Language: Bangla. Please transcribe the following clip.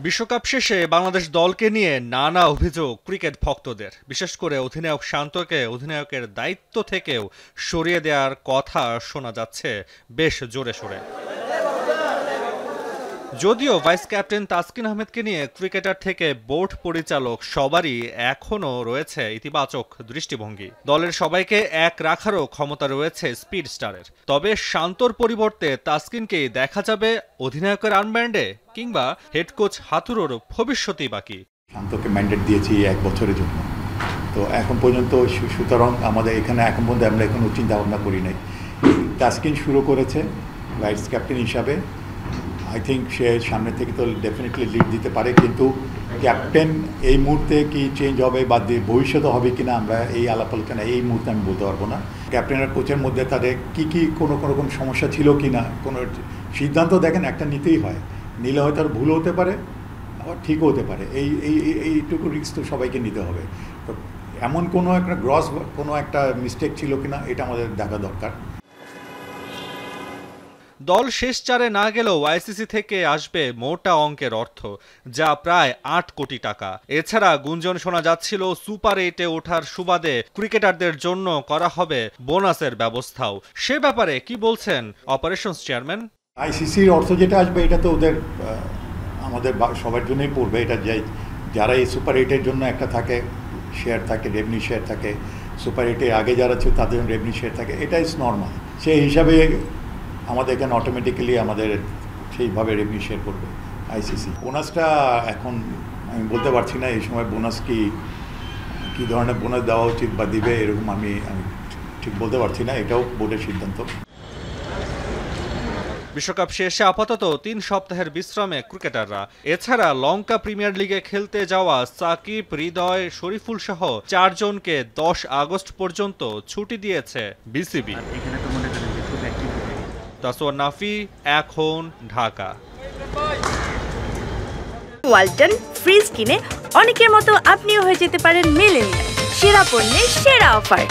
বিশ্বকাপ শেষে বাংলাদেশ দলকে নিয়ে নানা অভিযোগ ক্রিকেট ভক্তদের, বিশেষ করে অধিনায়ক শান্তকে অধিনায়কের দায়িত্ব থেকেও সরিয়ে দেওয়ার কথা শোনা যাচ্ছে বেশ জোরে সোরে। যদিও ভাইস ক্যাপ্টেন তাসকিন আহমেদকে নিয়ে ক্রিকেটার থেকে বোর্ড পরিচালক সবারই এখনও রয়েছে ইতিবাচক দৃষ্টিভঙ্গি। দলের সবাইকে এক রাখারও ক্ষমতা রয়েছে স্পিড স্টারের। তবে শান্তর পরিবর্তে তাসকিনকেই দেখা যাবে অধিনায়কের আর্মব্যান্ডে, কিংবা হেড কোচ হাথুরুর ভবিষ্যৎই বাকি। শান্তকে ম্যান্ডেট দিয়েছি 1 বছরের জন্য, তো এখন পর্যন্ত সুতরাং আমাদের এখানে এখন পর্যন্ত আমরা কোনো চিন্তা ভাবনা করি নাই। তাসকিন শুরু করেছে ভাইস ক্যাপ্টেন হিসাবে। আই থিঙ্ক সে সামনে থেকে তো ডেফিনেটলি লিড দিতে পারে, কিন্তু ক্যাপ্টেন এই মুহূর্তে কি চেঞ্জ হবে বা ভবিষ্যতে হবে কিনা আমরা এই আলাপ আলোচনা এই মুহূর্তে আমি বলতে পারবো না। ক্যাপ্টেন আর কোচের মধ্যে তাদের কি কোনো রকম সমস্যা ছিল কি না, কোনো সিদ্ধান্ত দেখেন একটা নিতেই হয়, নিলে হয়তো আর ভুল হতে পারে, আবার ঠিকও হতে পারে। এইটুকু রিস্ক তো সবাইকে নিতে হবে। তো এমন কোনো একটা গ্রস কোনো একটা মিস্টেক ছিল কিনা এটা আমাদের দেখা দরকার। দল শেষ চারে না গেলেও আইসিসি থেকে আসবে মোটা অঙ্কের অর্থ, যা প্রায় 8 কোটি টাকা। এছাড়া গুঞ্জন শোনা যাচ্ছিল সুপার 8-এ ওঠার সুবাদে ক্রিকেটারদের জন্য করা হবে বোনাসের ব্যবস্থাও। সে ব্যাপারে কি বলছেন অপারেশনস চেয়ারম্যান? আইসিসির অর্থ যেটা আসবে এটা তো ওদের আমাদের সবার জন্যই পড়বে। এটা যারা এই সুপার 8-এর জন্য একটা থাকে শেয়ার থাকে, রেভিনিউ শেয়ার থাকে, সুপার 8-এর আগে যারা ছিল তাদের রেভিনিউ শেয়ার থাকে, এটা ইজ নর্মাল। সেই হিসাবে আমাদের এখানে অটোমেটিক্যালি আমাদের সেইভাবে রেভিনিউ শেয়ার করবে আইসিসি। বোনাসটা এখন আমি বলতে পারছি না এই সময় বোনাস কী ধরনের বোনাস দেওয়া উচিত বা দিবে এরকম আমি ঠিক বলতে পারছি না, এটাও বোর্ডের সিদ্ধান্ত। বিশ্বকাপ শেষে আপাতত 3 সপ্তাহের বিশ্রামে ক্রিকেটাররা। এছাড়া লঙ্কা প্রিমিয়ার লিগে খেলতে যাওয়া সাকিব, হৃদয়, শরীফুল সহ 4 জনকে 10 আগস্ট পর্যন্ত ছুটি দিয়েছে বিসিবি। তাসওয়ার নাফি, এখন, ঢাকা। ওয়ালটন ফ্রিজ কিনে অনেকের মতো আপনিও হয়ে যেতে পারেন মিলেনিয়াল। সেরা পণ্যের সেরা অফার।